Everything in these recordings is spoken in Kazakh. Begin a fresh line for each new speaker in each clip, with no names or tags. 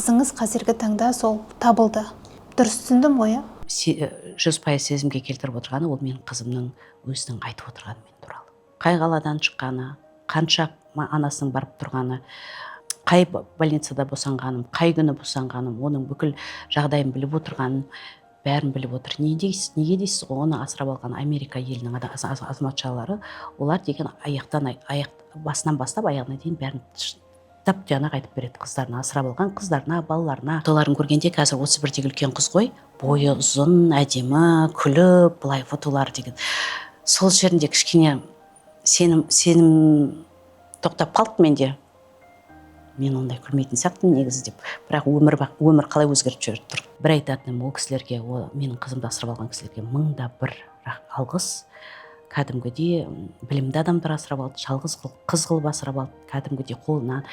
қызыңыз қазіргі таңда сол табылды. Дұрыс түсіндім ғой, иә?
100% сезімге келтіріп отырғаны ол менің қызымның өзінің айтып отырғаны мен туралы. Қай қаладан шыққаны, қанша анасының барып тұрғаны, қай больницада босанғаным, қай күні босанғаным, оның бүкіл жағдайын біліп отырғанын бәрін біліп отыр. Неге дейсіз ғой, оны асырап алған Америка елінің азаматшалары, олар деген басынан бастап аяғына дейін бәрін тап-тұяна қайтып береді қыздарына, асырап алған қыздарына, балаларына. Соларын көргенде қазір 31-дегі үлкен қыз ғой, бойы ұзын, әдемі, күліп, былай фотолар деген. Сол жерінде кішкене сенім тоқтап қалды менде. Мен ондай күлмейтін сияқтымын негізі деп. Бірақ өмір қалай өзгеріп жүріп тұр. Бір айтатыным, ол кісілерге, менің қызымды асырап алған кісілерге мыңда бір алғыс. Кәдімгідей білімді адамдар асырап алды, жалғыз қыз қылып асырап алды, кәдімгідей қолынан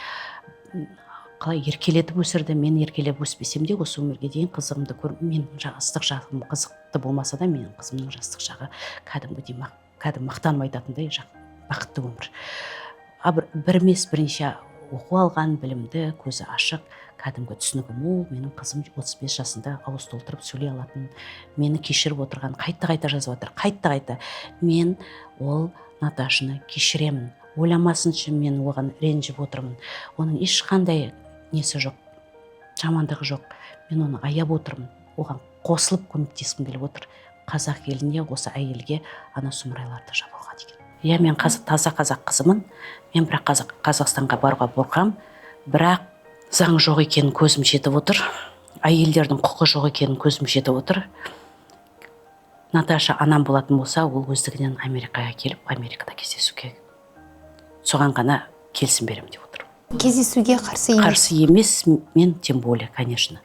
қалай еркелетіп өсірді. Мен еркелеп өспесем де осы өмірге дейін қызымды мен жастық жағым қызықты болмаса да, менің қызымның жастық жағы кәдімгідей мақтанып айтатындай бақытты өмір. Бір емес бірнеше оқу алған, білімді, көзі ашық, кәдімгі түсінігі мол. Менің қызым 35 жасында ауыз толтырып сөйлей алатын, мені кешіріп отырған, қайта жазып жатыр, қайта. Мен ол Наташаны кешіремін. Ойламасыншы, мен оған ренжіп отырмын. Оның ешқандай несі жоқ, жамандығы жоқ. Мен оны аяп отырмын. Оған қосылып көмектескім келіп отыр. Қазақ еліне, осы әйелге ана сұмырайларды жабуға деген. Иә, мен таза қазақ қызымын. Мен бірақ Қазақстанға баруға қорқам. Бірақ заң жоқ екенін көзім жетіп отыр. Әйелдердің құқы жоқ екенін көзім жетіп отыр. Наташа анам болатын болса, ол өздігінен Америкаға келіп, Америкада кездесуге, соған ғана келісім беремін деп отыр.
Кездесуге қарсы емес?
Қарсы емес, мен тем более, конечно.